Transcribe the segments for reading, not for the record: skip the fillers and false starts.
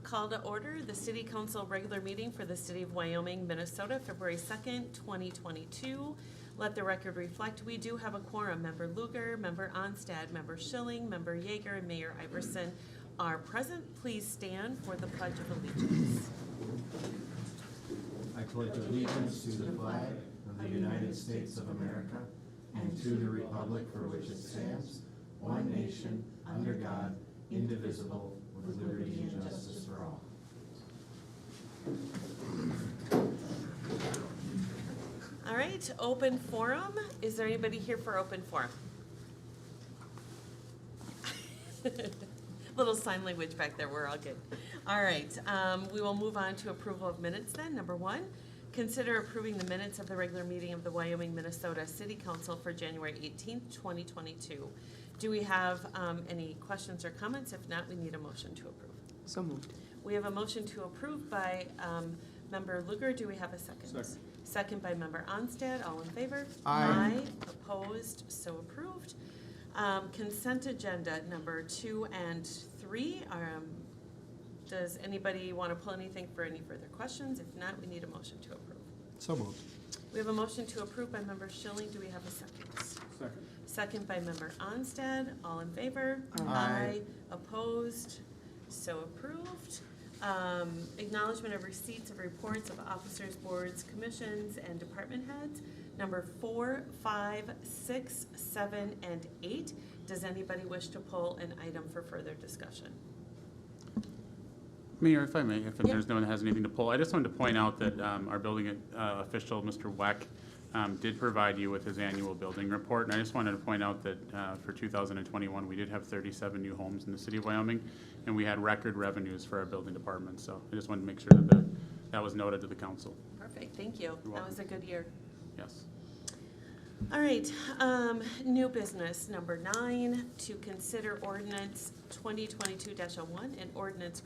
call to order the City Council regular meeting for the City of Wyoming, Minnesota, February 2nd, 2022. Let the record reflect we do have a quorum. Member Luger, Member Onstad, Member Schilling, Member Yeager, and Mayor Iverson are present. Please stand for the Pledge of Allegiance. I pledge allegiance to the flag of the United States of America and to the republic for which it stands, one nation, under God, indivisible, with liberty and justice for all. All right, open forum. Is there anybody here for open forum? Little sign language back there, we're all good. All right, we will move on to approval of minutes then. Number one, consider approving the minutes of the regular meeting of the Wyoming, Minnesota City Council for January 18th, 2022. Do we have any questions or comments? If not, we need a motion to approve. So moved. We have a motion to approve by Member Luger. Do we have a second? Second. Second by Member Onstad. All in favor? Aye. Opposed? So approved. Consent agenda number 2 and 3. Does anybody want to pull anything for any further questions? If not, we need a motion to approve. So moved. We have a motion to approve by Member Schilling. Do we have a second? Second. Second by Member Onstad. All in favor? Aye. Opposed? So approved. Acknowledgement of receipts of reports of officers, boards, commissions, and department heads. Number 4, 5, 6, 7, and 8. Does anybody wish to pull an item for further discussion? Mayor, if I may, if Yep. there's no one that has anything to pull, I just wanted to point out that our building official, Mr. Weck, did provide you with his annual building report. And I just wanted to point out that for 2021, we did have 37 new homes in the city of Wyoming, and we had record revenues for our building department. So I just wanted to make sure that that was noted to the council. Perfect, thank you. You're That was a good year. Yes. All right, new business, number 9, to consider ordinance 2022-01, an ordinance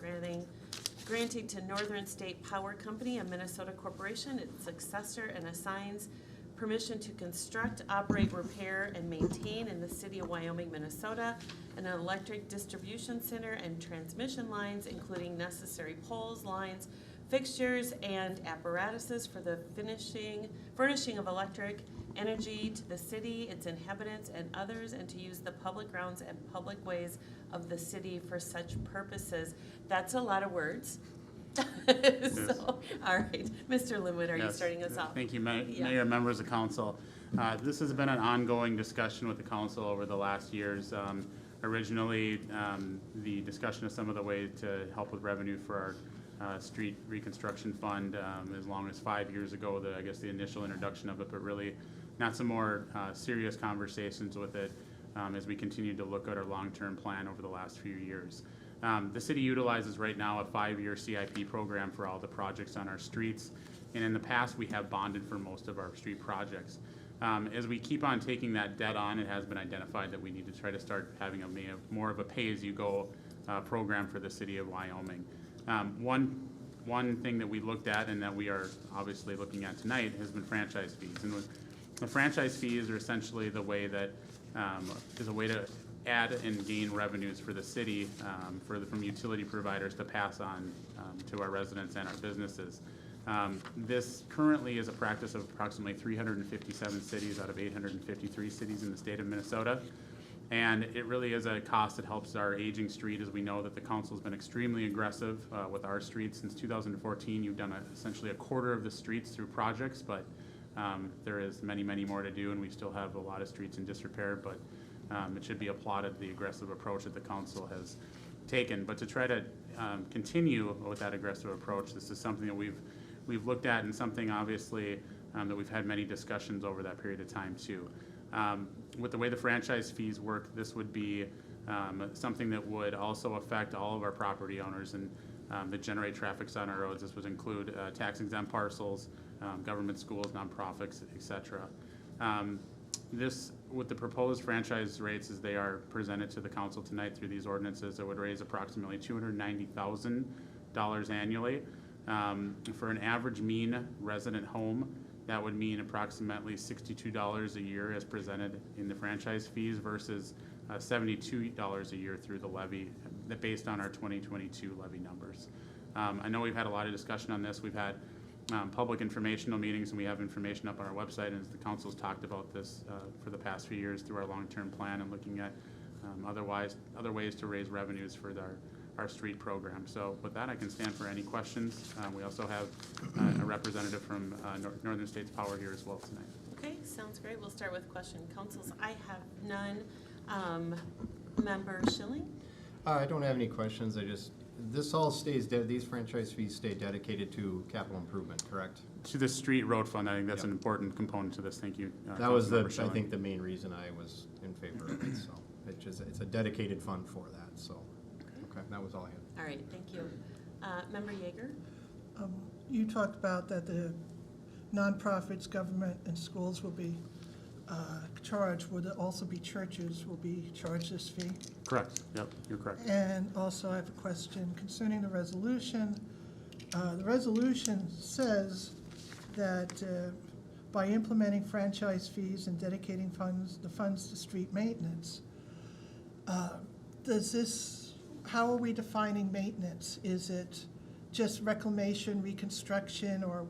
granting to Northern State Power Company, a Minnesota corporation, its successor, and assigns permission to construct, operate, repair, and maintain in the city of Wyoming, Minnesota, an electric distribution center and transmission lines, including necessary poles, lines, fixtures, and apparatuses for the furnishing of electric energy to the city, its inhabitants, and others, and to use the public grounds and public ways of the city for such purposes. That's a lot of words. So, all right, Mr. Linwood, are you Yes. starting us off? Thank you, Yeah. Mayor, members of council. This has been an ongoing discussion with the council over the last years. Originally, the discussion of some of the ways to help with revenue for our street reconstruction fund as long as 5 years ago, I guess the initial introduction of it, but really not some more serious conversations with it as we continue to look at our long-term plan over the last few years. The city utilizes right now a 5-year CIP program for all the projects on our streets, and in the past we have bonded for most of our street projects. As we keep on taking that debt on, it has been identified that we need to try to start having more of a pay-as-you-go program for the city of Wyoming. One thing that we looked at and that we are obviously looking at tonight has been franchise fees. And the franchise fees are essentially the way that is a way to add and gain revenues for the city from utility providers to pass on to our residents and our businesses. This currently is a practice of approximately 357 cities out of 853 cities in the state of Minnesota. And it really is a cost that helps our aging street, as we know that the council's been extremely aggressive with our streets. Since 2014, you've done essentially a quarter of the streets through projects, but there is many, many more to do, and we still have a lot of streets in disrepair, but it should be applauded, the aggressive approach that the council has taken. But to try to continue with that aggressive approach, this is something that we've looked at, and something obviously that we've had many discussions over that period of time too. With the way the franchise fees work, this would be something that would also affect all of our property owners and that generate traffic on our roads. This would include tax-exempt parcels, government schools, nonprofits, etc. With the proposed franchise rates as they are presented to the council tonight through these ordinances, it would raise approximately $290,000 annually. For an average mean resident home, that would mean approximately $62 a year as presented in the franchise fees versus $72 a year through the levy based on our 2022 levy numbers. I know we've had a lot of discussion on this. We've had public informational meetings, and we have information up on our website, and the council's talked about this for the past few years through our long-term plan and looking at other ways to raise revenues for our street program. So with that, I can stand for any questions. We also have a representative from Northern States Power here as well tonight. Okay, sounds great. We'll start with question councils. I have none. Member Schilling? I don't have any questions. This all stays, these franchise fees stay dedicated to capital improvement, correct? To the street road fund, I think that's Yep. an important component to this. Thank you. That was Councilmember I Schilling. think, the main reason I was in favor of it, so it's a dedicated fund for that, so, okay, that was all I had. All right, thank you. Member Yeager? You talked about that the nonprofits, government, and schools will be charged. Would it also be churches will be charged this fee? Correct. Yep, you're correct. And also I have a question concerning the resolution. The resolution says that by implementing franchise fees and dedicating the funds to street maintenance, how are we defining maintenance? Is it just reclamation, reconstruction, or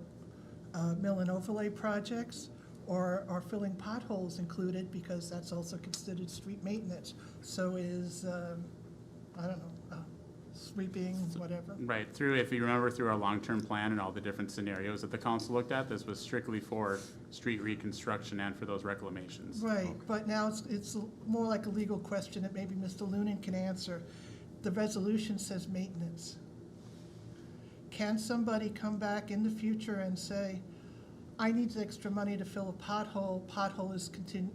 mill and overlay projects? Or are filling potholes included, because that's also considered street maintenance? So is, I don't know, sweeping, whatever? Right. If you remember, through our long-term plan and all the different scenarios that the council looked at, this was strictly for street reconstruction and for those reclamations. Right, but now it's more like a legal question that maybe Mr. Lunan can answer. The resolution says maintenance. Can somebody come back in the future and say, I need extra money to fill a pothole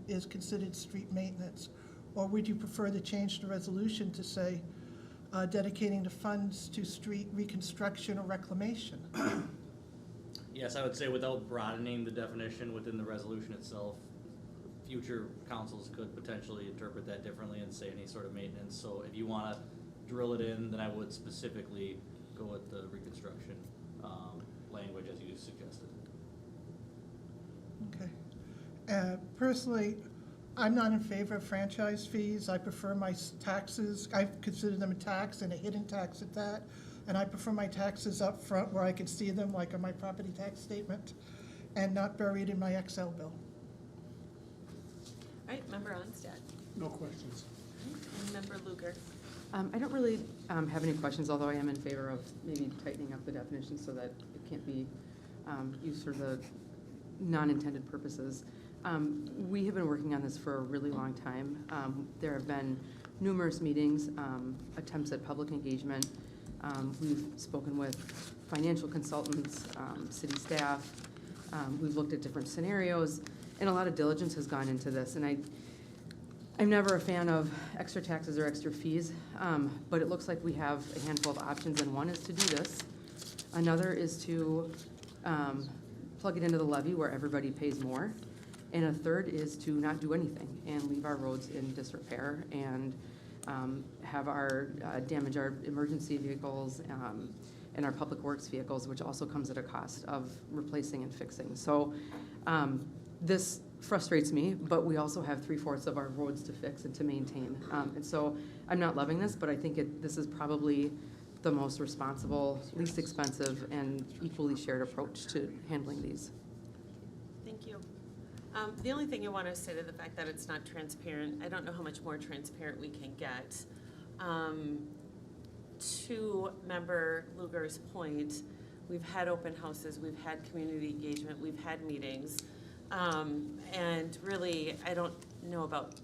is considered street maintenance? Or would you prefer to change the resolution to say dedicating the funds to street reconstruction or reclamation? Yes, I would say without broadening the definition within the resolution itself, future councils could potentially interpret that differently and say any sort of maintenance. So if you want to drill it in, then I would specifically go with the reconstruction language as you suggested. Okay. Personally, I'm not in favor of franchise fees. I prefer my taxes, I consider them a tax and a hidden tax at that. And I prefer my taxes up front where I can see them, like on my property tax statement, and not buried in my Excel bill. All right, Member Onstad. No questions. And Member Lugar. I don't really have any questions, although I am in favor of maybe tightening up the definition so that it can't be used for the non-intended purposes. We have been working on this for a really long time. There have been numerous meetings, attempts at public engagement. We've spoken with financial consultants, city staff. We've looked at different scenarios, and a lot of diligence has gone into this. And I'm never a fan of extra taxes or extra fees, but it looks like we have a handful of options, and one is to do this. Another is to plug it into the levy where everybody pays more. And a third is to not do anything and leave our roads in disrepair and have damage our emergency vehicles and our public works vehicles, which also comes at a cost of replacing and fixing. So this frustrates me, but we also have 3/4 of our roads to fix and to maintain. And so I'm not loving this, but I think this is probably the most responsible, least expensive, and equally shared approach to handling these. Thank you. The only thing I want to say to the fact that it's not transparent, I don't know how much more transparent we can get. To Member Lugar's point, we've had open houses, we've had community engagement, we've had meetings. And really, I don't know about,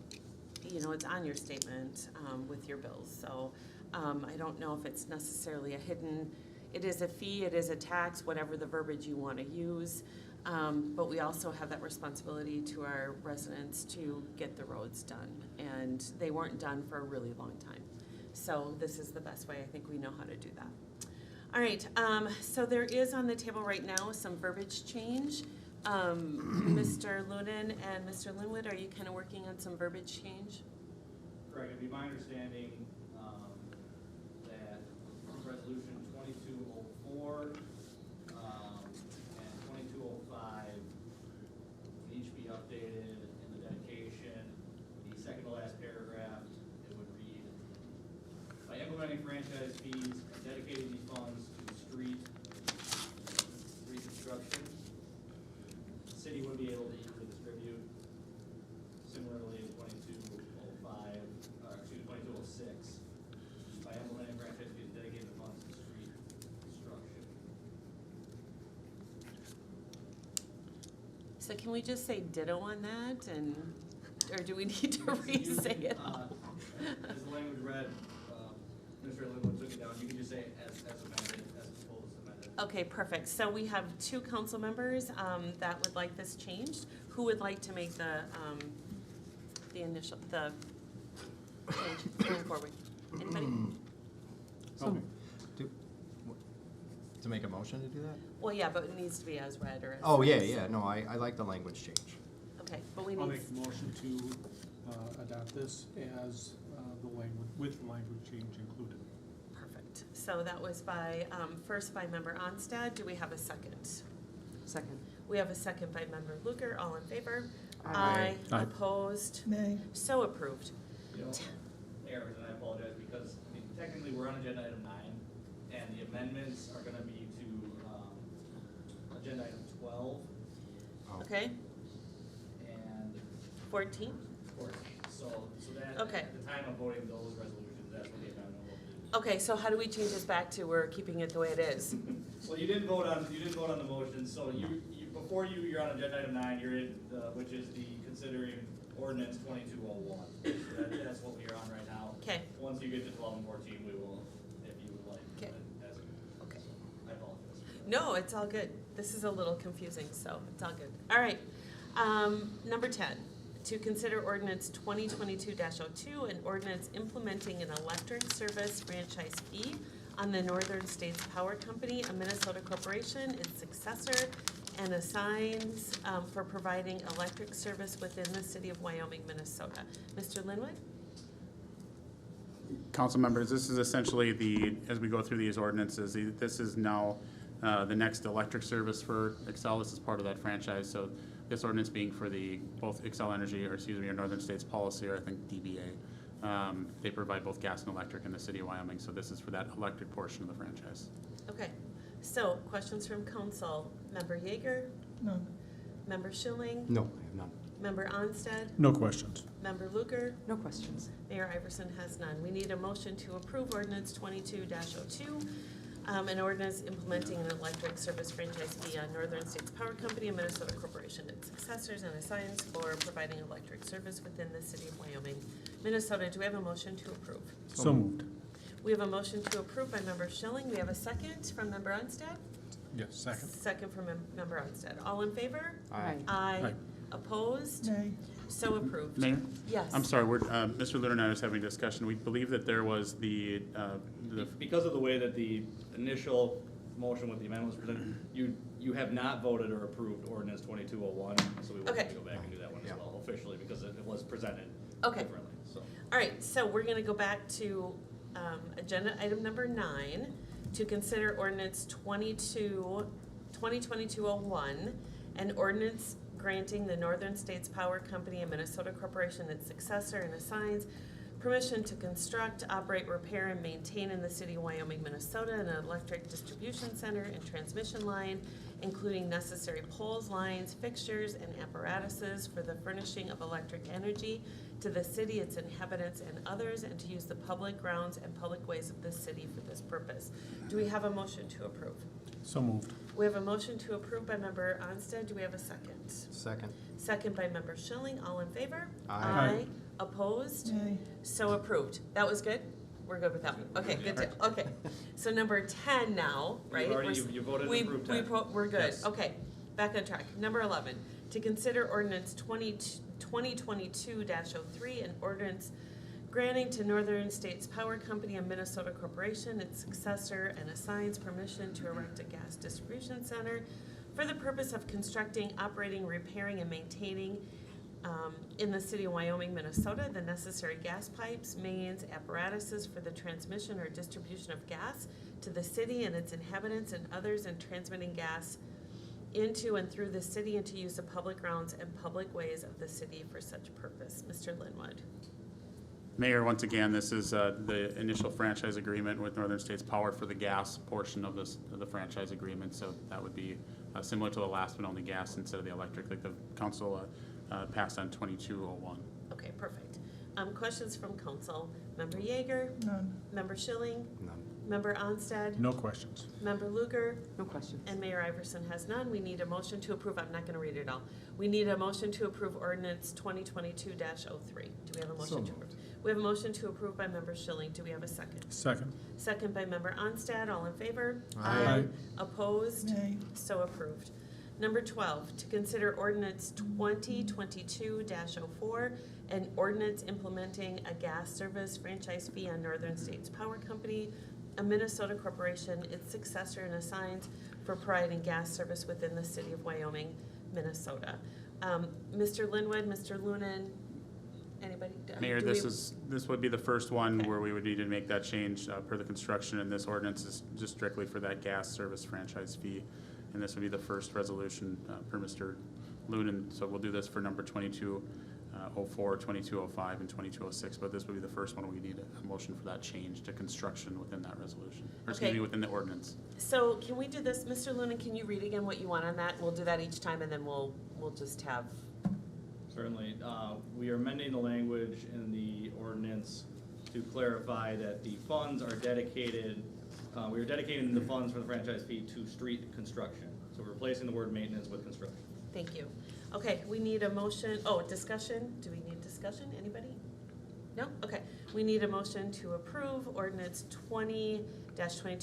it's on your statement with your bills. So I don't know if it's necessarily it is a fee, it is a tax, whatever the verbiage you want to use. But we also have that responsibility to our residents to get the roads done. And they weren't done for a really long time. So this is the best way I think we know how to do that. All right, so there is on the table right now some verbiage change. Mr. Lunan and Mr. Linwood, are you kind of working on some verbiage change? Correct. It'd be my understanding that resolution 2204 and 2205 each be updated in the dedication. The second to last paragraph, it would read, by implementing franchise fees and dedicating these funds to street reconstruction. The city would be able to easily distribute. Similarly, in 2206, by implementing grant fees dedicated to funds to street construction. So can we just say ditto on that, and, or do we need to re-say it all? As the language read, Mr. Linwood took it down, you can just say as amended, as proposed amended. Okay, perfect. So we have two council members that would like this changed. Who would like to make the change going forward? Anybody? Okay. To make a motion to do that? Well, yeah, but it needs to be as read or as. Oh, yeah, no, I like the language change. Okay, but we I'll need, make the motion to adopt this as the language, with the language change included. perfect. So that was by, first by member Onstad. Do we have a second? Second. We have a second by member Luker. All in favor? Aye. Aye. Opposed? Nay. So approved. You know, Mayor, and I apologize because, I mean, technically, we're on agenda item 9, and the amendments are gonna be to, agenda item 12 Oh. Okay, and 14? 14. So that, Okay. at the time of voting those resolutions, that's what the amendment will be. Okay, so how do we change this back to we're keeping it the way it is? Well, you didn't vote on the motion, so before you're on agenda item 9, you're in, which is the considering ordinance 2201. That's what we are on right now. Okay, Once you get to 12 and 14, we will, if you would like. Okay. as- okay. I apologize. No, it's all good. This is a little confusing, so it's all good. All right. Number 10, to consider ordinance 2022-02, an ordinance implementing an electric service franchise fee on the Northern States Power Company, a Minnesota corporation, its successor, and assigns for providing electric service within the city of Wyoming, Minnesota. Mr. Linwood? Council members, this is essentially as we go through these ordinances, this is now the next electric service for Xcel. This is part of that franchise, so this ordinance being for both Xcel Energy, or Northern States Policy, or I think DBA. They provide both gas and electric in the city of Wyoming, so this is for that electric portion of the franchise. Okay. So, questions from council. Member Yeager? None. Member Schilling? No, I have none. Member Onstad? No questions. Member Luker? No questions. Mayor Iverson has none. We need a motion to approve ordinance 22-02, an ordinance implementing an electric service franchise fee on Northern States Power Company, a Minnesota corporation, its successors, and assigns for providing electric service within the city of Wyoming, Minnesota. Do we have a motion to approve? So moved. We have a motion to approve by member Schilling. We have a second from member Onstad? Yes, second. Second from member Onstad. All in favor? Aye. Aye. Aye. Opposed? Nay. So approved. Mayor? Yes. I'm sorry, Mr. Luter and I was having a discussion. We believe that there was the Because of the way that the initial motion with the amendment was presented, you have not voted or approved ordinance 2201, so we will have Okay. to go back and do that one as Yeah. well officially, because it was presented Okay. differently, so. All right, so we're gonna go back to agenda item number 9, to consider ordinance 2022-01, an ordinance granting the Northern States Power Company, a Minnesota corporation, its successor, and assigns permission to construct, operate, repair, and maintain in the city of Wyoming, Minnesota, an electric distribution center and transmission line, including necessary poles, lines, fixtures, and apparatuses for the furnishing of electric energy to the city, its inhabitants, and others, and to use the public grounds and public ways of the city for this purpose. Do we have a motion to approve? So moved. We have a motion to approve by member Onstad. Do we have a second? Second. Second by member Schilling. All in favor? Aye. Opposed? Nay. So approved. That was good? We're good with that one. Okay, good deal. Okay. So number 10 now, right? You voted We- and approved 10. We're good. Yes. Okay, back on track. Number 11, to consider ordinance 2022-03, an ordinance granting to Northern States Power Company, a Minnesota corporation, its successor, and assigns permission to erect a gas distribution center for the purpose of constructing, operating, repairing, and maintaining in the city of Wyoming, Minnesota, the necessary gas pipes, mains, apparatuses for the transmission or distribution of gas to the city and its inhabitants and others, and transmitting gas into and through the city, and to use the public grounds and public ways of the city for such purpose. Mr. Linwood. Mayor, once again, this is the initial franchise agreement with Northern States Power for the gas portion of the franchise agreement. So that would be similar to the last one, only gas instead of the electric, like the council passed on 2201. Okay, perfect. Questions from council? Member Yeager? None. Member Schilling? None. Member Onstad? No questions. Member Luger? No questions. And Mayor Iverson has none. We need a motion to approve. I'm not going to read it all. We need a motion to approve ordinance 2022-03. Do we have a motion So to moved. approve? We have a motion to approve by Member Schilling. Do we have a second? Second. Second by Member Onstad. All in favor? Aye. Opposed? Nay. So approved. Number 12, to consider ordinance 2022-04, an ordinance implementing a gas service franchise fee on Northern States Power Company, a Minnesota corporation, its successor and assigns for providing gas service within the city of Wyoming, Minnesota. Mr. Linwood, Mr. Lunan, anybody? Mayor, do this would be the first one Okay. where we would need to make that change per the construction, and this ordinance is just strictly for that gas service franchise fee. And this would be the first resolution per Mr. Lunan. So we'll do this for number 2204, 2205, and 2206, but this would be the first one we need a motion for that change to construction within that resolution, or excuse Okay. me, within the ordinance. So can we do this, Mr. Lunan, can you read again what you want on that? We'll do that each time, and then we'll just have, Certainly. We are amending the language in the ordinance to clarify that the funds are dedicated, we are dedicating the funds for the franchise fee to street construction. So we're replacing the word maintenance with construction. thank you. Okay, we need a motion, discussion, do we need discussion, anybody? No, okay, we need a motion to approve ordinance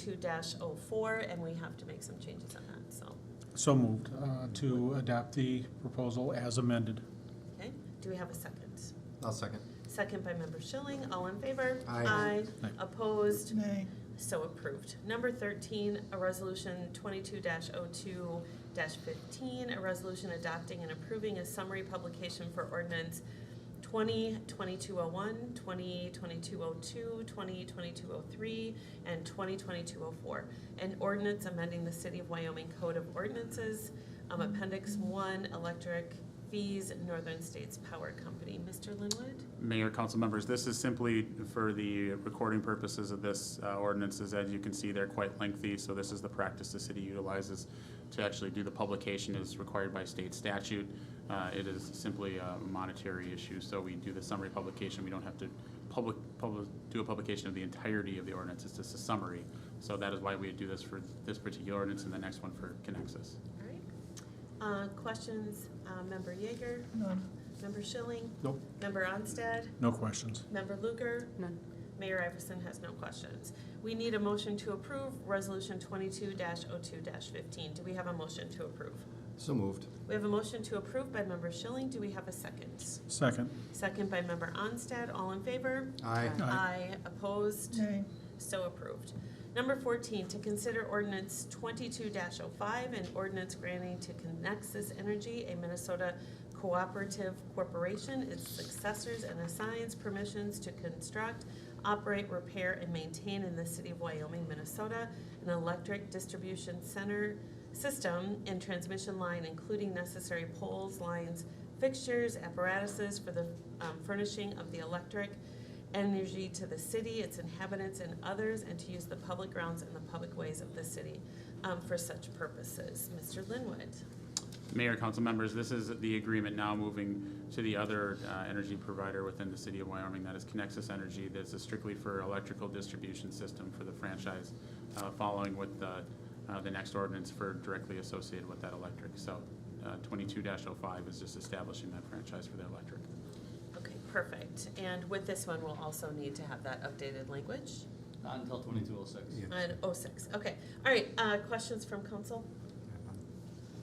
20-22-04, and we have to make some changes on that, so, So moved to adopt the proposal as amended. okay, do we have a second? I'll second. Second by Member Schilling, all in favor? Aye. Aye. Opposed? Nay. So approved. Number 13, a resolution 22-02-15, a resolution adopting and approving a summary publication for ordinance 2022-01, 2022-02, 2022-03, and 2022-04. An ordinance amending the City of Wyoming Code of Ordinances, Appendix 1, electric fees, Northern States Power Company. Mr. Linwood? Mayor, council members, this is simply for the recording purposes of this ordinances. As you can see, they're quite lengthy, so this is the practice the city utilizes to actually do the publication as required by state statute. It is simply a monetary issue, so we do the summary publication. We don't have to do a publication of the entirety of the ordinance. It's just a summary. So that is why we do this for this particular ordinance and the next one for Connexus. All right. Questions? Member Yeager? None. Member Schilling? Nope. Member Onstad? No questions. Member Luger? None. Mayor Iverson has no questions. We need a motion to approve Resolution 22-02-15. Do we have a motion to approve? So moved. We have a motion to approve by Member Schilling. Do we have a second? Second. Second by Member Onstad. All in favor? Aye. Aye. Opposed? Nay. So approved. Number 14, to consider ordinance 22-05, an ordinance granting to Connexus Energy, a Minnesota cooperative corporation, its successors and assigns permissions to construct, operate, repair, and maintain in the city of Wyoming, Minnesota, an electric distribution center system and transmission line, including necessary poles, lines, fixtures, apparatuses for the furnishing of the electric energy to the city, its inhabitants, and others, and to use the public grounds and the public ways of the city for such purposes. Mr. Linwood. Mayor, council members, this is the agreement now moving to the other energy provider within the city of Wyoming, that is Connexus Energy. This is strictly for electrical distribution system for the franchise, following with the next ordinance for directly associated with that electric. So 22-05 is just establishing that franchise for the electric. Okay, perfect. And with this one, we'll also need to have that updated language. Not until 2206. Yeah. And 06, okay. All right, questions from council?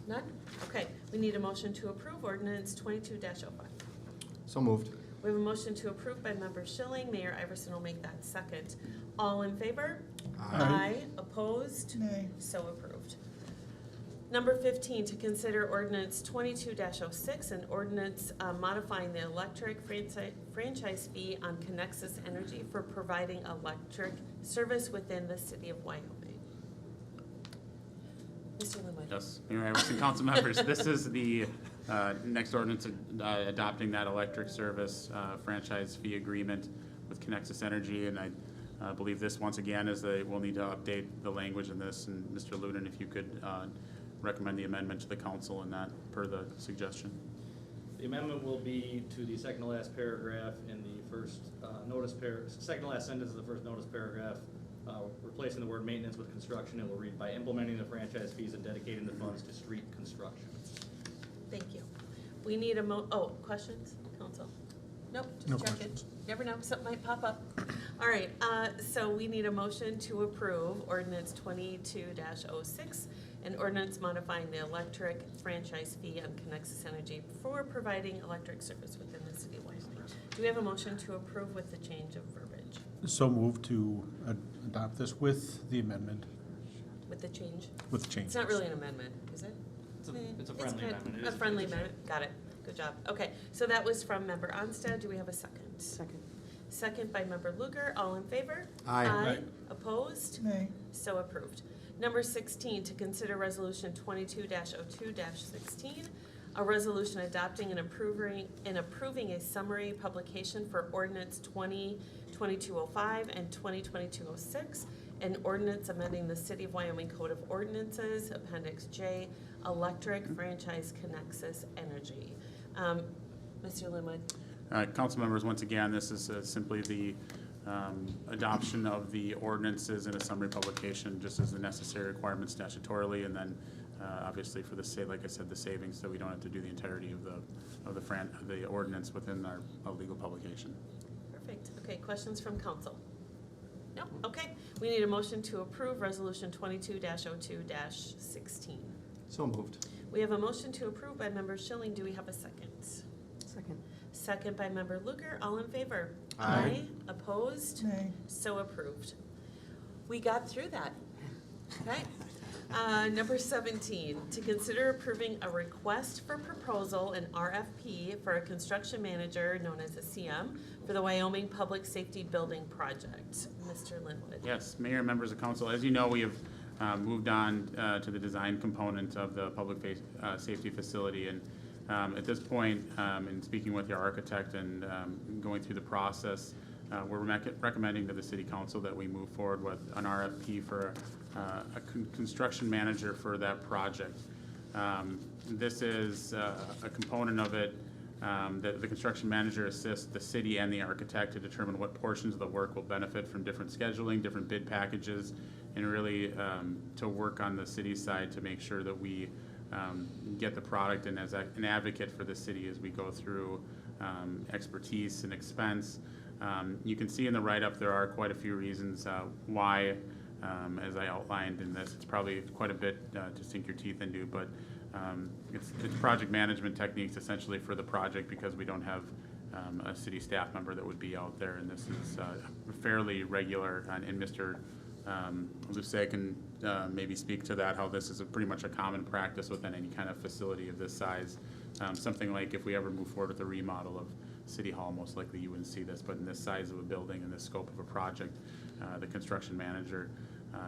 None? Okay, we need a motion to approve ordinance 22-05. So moved. We have a motion to approve by Member Schilling. Mayor Iverson will make that second. All in favor? Aye. Opposed? Nay. So approved. Number 15, to consider ordinance 22-06, an ordinance modifying the electric franchise fee on Connexus Energy for providing electric service within the city of Wyoming. Mr. Linwood. Yes, Mayor Iverson, council members, this is the next ordinance adopting that electric service franchise fee agreement with Connexus Energy, and I believe this, once again, is we'll need to update the language in this, and Mr. Luden, if you could recommend the amendment to the council in that, per the suggestion. The amendment will be to the second to last paragraph in the first second to last sentence of the first notice paragraph, replacing the word maintenance with construction. It will read, by implementing the franchise fees and dedicating the funds to street construction. Thank you. We need questions, council? Nope, No just checking. questions. Never know, something might pop up. All right, so we need a motion to approve ordinance 22-06, an ordinance modifying the electric franchise fee on Connexus Energy for providing electric service within the city of Wyoming. Do we have a motion to approve with the change of verbiage? So move to adopt this with the amendment, With the change? with the change. It's not really an amendment, is it? It's a friendly kind- amendment. It A is friendly change. amendment, got it. Good job. Okay, so that was from member Onstad. Do we have a second? Second. Second by member Luger. All in favor? Aye. Aye. Opposed? Nay. So approved. Number 16, to consider resolution 22-02-16, a resolution adopting and approving a summary publication for ordinance 2022-05 and 2022-06, an ordinance amending the City of Wyoming Code of Ordinances, Appendix J, electric franchise Connexus Energy. Mr. Linwood. Council members, once again, this is simply the adoption of the ordinances in a summary publication, just as the necessary requirements statutorily, and then obviously for the like I said, the savings, so we don't have to do the entirety of the ordinance within our legal publication. Perfect. Okay, questions from council? No? Okay. We need a motion to approve resolution 22-02-16. So moved. We have a motion to approve by member Schilling. Do we have a second? Second. Second by member Luger. All in favor? Aye. Opposed? Nay. So approved. We got through that. Okay. Number 17, to consider approving a request for proposal, an RFP, for a construction manager known as a CM for the Wyoming Public Safety Building Project. Mr. Linwood. Yes, Mayor and members of council, as you know, we have moved on to the design component of the public safety facility, and at this point, in speaking with your architect and going through the process, we're recommending to the city council that we move forward with an RFP for a construction manager for that project. This is a component of it that the construction manager assists the city and the architect to determine what portions of the work will benefit from different scheduling, different bid packages, and really to work on the city side to make sure that we get the product, and as an advocate for the city as we go through expertise and expense. You can see in the write-up there are quite a few reasons why, as I outlined in this. It's probably quite a bit to sink your teeth into, but it's project management techniques essentially for the project, because we don't have a city staff member that would be out there, and this is fairly regular, and Mr. Lucet can maybe speak to that, how this is pretty much a common practice within any kind of facility of this size. Something like if we ever move forward with the remodel of City Hall, most likely you wouldn't see this, but in this size of a building and this scope of a project, the construction manager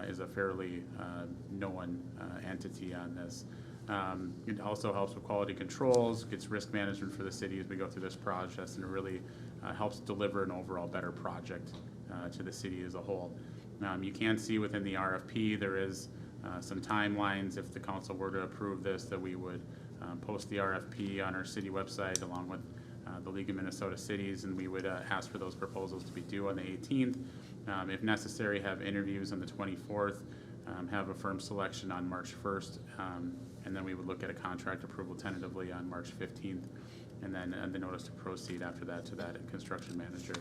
is a fairly known entity on this. It also helps with quality controls, gets risk management for the city as we go through this process, and it really helps deliver an overall better project to the city as a whole. You can see within the RFP there is some timelines. If the council were to approve this, that we would post the RFP on our city website along with the League of Minnesota Cities, and we would ask for those proposals to be due on the 18th. If necessary, have interviews on the 24th, have a firm selection on March 1st, and then we would look at a contract approval tentatively on March 15th, and then the notice to proceed after that to that construction manager.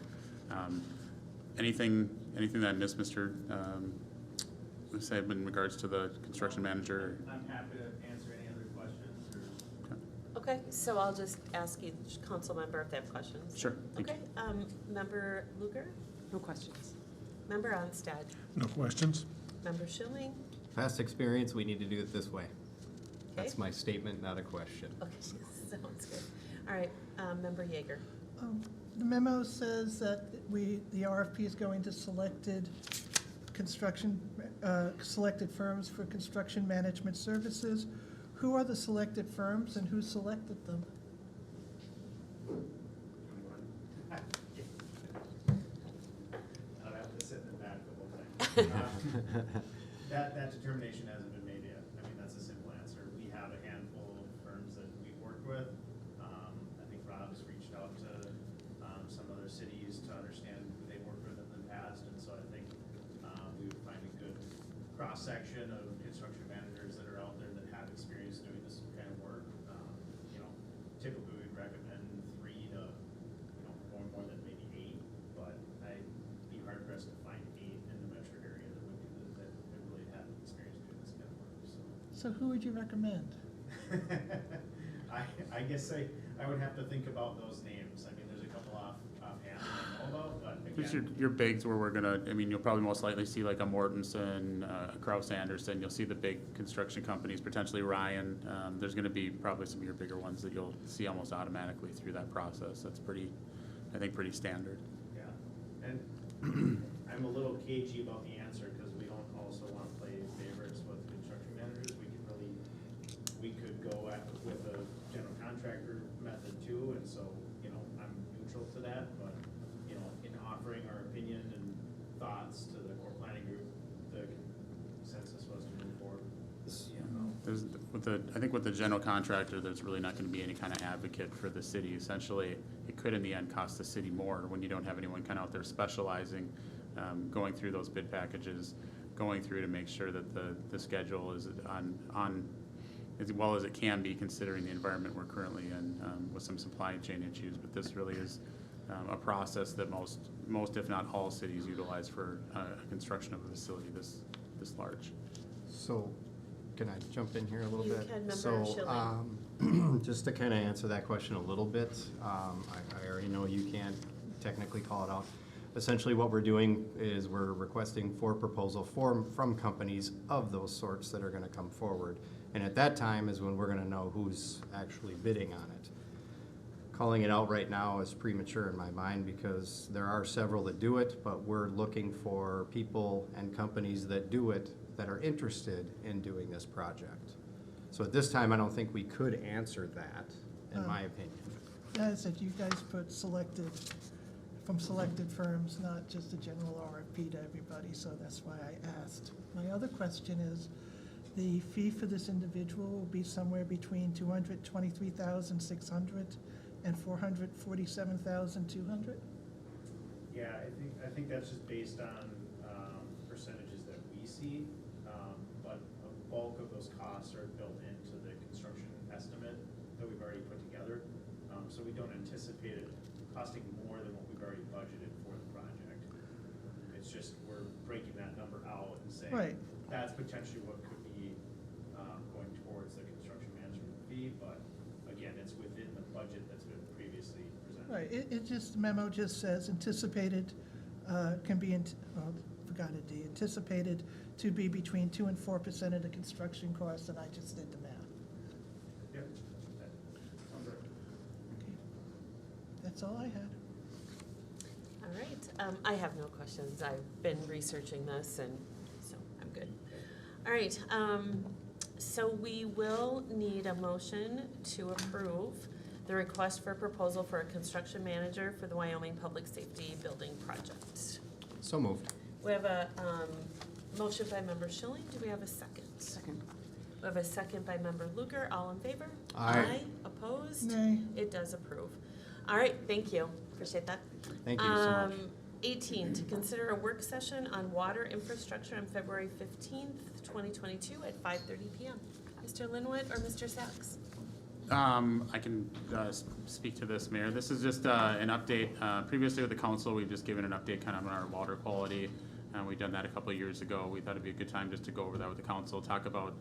Anything that I missed, Mr. Saib, in regards to the construction manager? I'm happy to answer any other questions. Okay, so I'll just ask each council member if they have questions. Sure, thank you. Okay, member Luger, No questions. member Onstad, No questions? member Schilling. Past experience, we need to do it this way. Okay. That's my statement, not a question. Okay, sounds good. All right, member Yeager. The memo says that the RFP is going to selected firms for construction management services. Who are the selected firms and who selected them? That determination hasn't been made yet. I mean, that's a simple answer. We have a handful of firms that we've worked with. I think Rob's reached out to some other cities to understand who they worked with in the past, and so I think we would find a good cross-section of construction managers that are out there that have experience doing this kind of work. You know, typically we'd recommend 3 to, you know, more than maybe 8, but I'd be hard pressed to find 8 in the metro area that would do this, that really have experience doing this kind of work, so. So who would you recommend? I guess I would have to think about those names. I mean, there's a couple offhand that I know about, but Just again. your bigs where we're gonna, I mean, you'll probably most likely see like a Mortensen, a Kraus Anderson, you'll see the big construction companies, potentially Ryan. There's gonna be probably some of your bigger ones that you'll see almost automatically through that process. That's pretty, I think, pretty standard. Yeah, and I'm a little cagey about the answer because we don't also want to play favorites with construction managers. We could go with a general contractor method too, and so, you know, I'm neutral to that, but, you know, in offering our opinion and thoughts to the core planning group, the consensus was to move forward. There's, I think with the general contractor, there's really not gonna be any kind of advocate for the city. Essentially, it could in the end cost the city more when you don't have anyone kind of out there specializing, going through those bid packages, going through to make sure that the schedule is on as well as it can be considering the environment we're currently in, with some supply chain issues. But this really is a process that most if not all cities utilize for construction of a facility this large. So, can I jump in here a little You bit? can, Member So, just to kind of answer that question a little bit, I already know you can't technically call it out. Essentially, what we're doing is we're requesting for proposal from companies of those sorts that are gonna come forward. And at that time is when we're gonna know who's actually bidding on it. Calling it out right now is premature in my mind because there are several that do it, but we're looking for people and companies that do it that are interested in doing this project. So at this time, I don't think we could answer that, in my opinion. Yeah, I said you guys put selected, from selected firms, not just a general RFP to everybody, so that's why I asked. My other question is, the fee for this individual will be somewhere between $223,600 and $447,200? Yeah, I think that's just based on percentages that we see, but a bulk of those costs are built into the construction estimate that we've already put together. So we don't anticipate it costing more than what we've already budgeted for the project. It's just we're breaking that number out and saying Right. that's potentially what could be going towards the construction management fee, but again, it's within the budget that's been previously presented. Right, it just, the memo just says anticipated, can be, forgot it, anticipated to be between 2% and 4% of the construction costs, and I just did the math. Yep. That sounds right. Okay. That's all I had. All right, I have no questions. I've been researching this, and so I'm good. All right, so we will need a motion to approve the request for proposal for a construction manager for the Wyoming Public Safety Building Project. So moved. We have a motion by Member Schilling. Do we have a second? Second. We have a second by Member Luker. All in favor? Aye. Opposed? Nay. It does approve. All right, thank you. Appreciate that. Thank you so much. 18, to consider a work session on water infrastructure on February 15th, 2022 at 5:30 PM. Mr. Linwood or Mr. Sachs? I can speak to this, Mayor. This is just an update. Previously with the council, we've just given an update kind of on our water quality. We've done that a couple of years ago. We thought it'd be a good time just to go over that with the council, talk about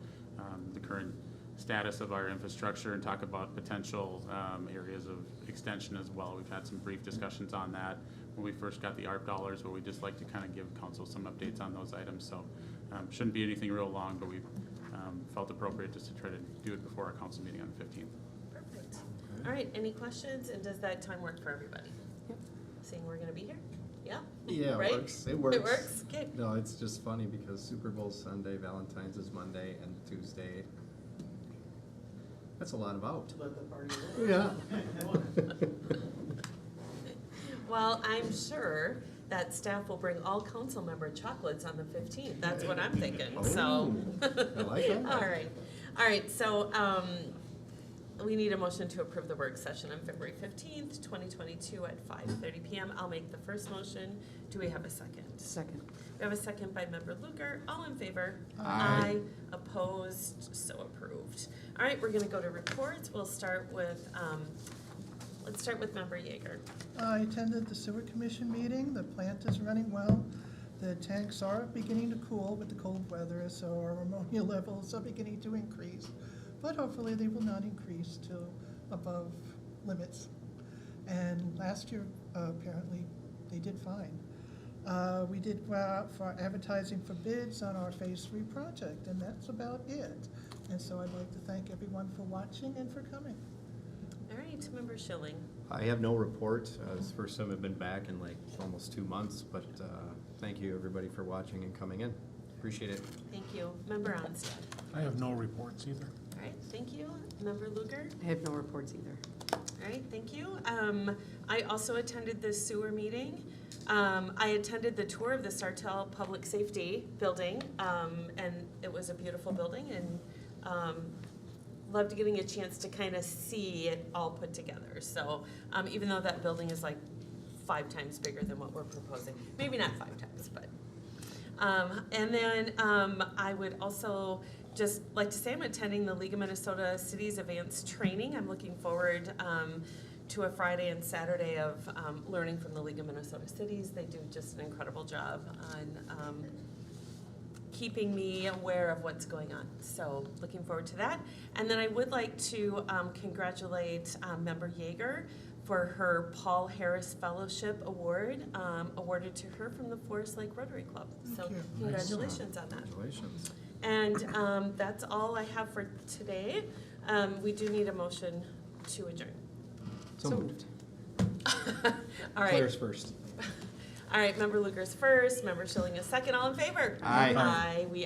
the current status of our infrastructure and talk about potential areas of extension as well. We've had some brief discussions on that when we first got the ARP dollars, but we'd just like to kind of give council some updates on those items. So shouldn't be anything real long, but we felt appropriate just to try to do it before our council meeting on the 15th. Perfect. All right, any questions? And does that time work for everybody? Yep. Seeing we're gonna be here? Yeah? Yeah, Right? it works. It works. It works? Okay. No, it's just funny because Super Bowl's Sunday, Valentine's is Monday, and Tuesday. That's a lot of out. Let the party Yeah. Well, I'm sure that staff will bring all council member chocolates on the 15th. That's what I'm thinking, so. I like that. All right, so, we need a motion to approve the work session on February 15th, 2022 at 5:30 PM. I'll make the first motion. Do we have a second? Second. We have a second by Member Luker. All in favor? Aye. Opposed? So approved. All right, we're gonna go to reports. We'll start with, let's start with Member Yeager. I attended the sewer commission meeting. The plant is running well. The tanks are beginning to cool with the cold weather, so our ammonia levels are beginning to increase. But hopefully they will not increase to above limits. And last year, apparently, they did fine. We did go out for advertising for bids on our Phase 3 project, and that's about it. And so I'd like to thank everyone for watching and for coming. All right, Member Schilling. I have no report. It's the first time I've been back in like almost 2 months, but thank you everybody for watching and coming in. Appreciate it. Thank you. Member Onstad. I have no reports either. All right, thank you. Member Luker. I have no reports either. All right, thank you. I also attended the sewer meeting. I attended the tour of the Sartell Public Safety Building, and it was a beautiful building, and loved getting a chance to kind of see it all put together. So even though that building is like 5 times bigger than what we're proposing, maybe not 5 times, but. And then I would also just like to say I'm attending the League of Minnesota Cities Advanced Training. I'm looking forward to a Friday and Saturday of learning from the League of Minnesota Cities. They do just an incredible job on keeping me aware of what's going on. So looking forward to that. And then I would like to congratulate Member Yeager for her Paul Harris Fellowship Award, awarded to her from the Forest Lake Rotary Club. So Thank you. congratulations on that. Congratulations. And that's all I have for today. We do need a motion to adjourn. So moved. All right. Claire's first. All right, Member Luker's first, Member Schilling is second. All in favor? Aye. Aye. We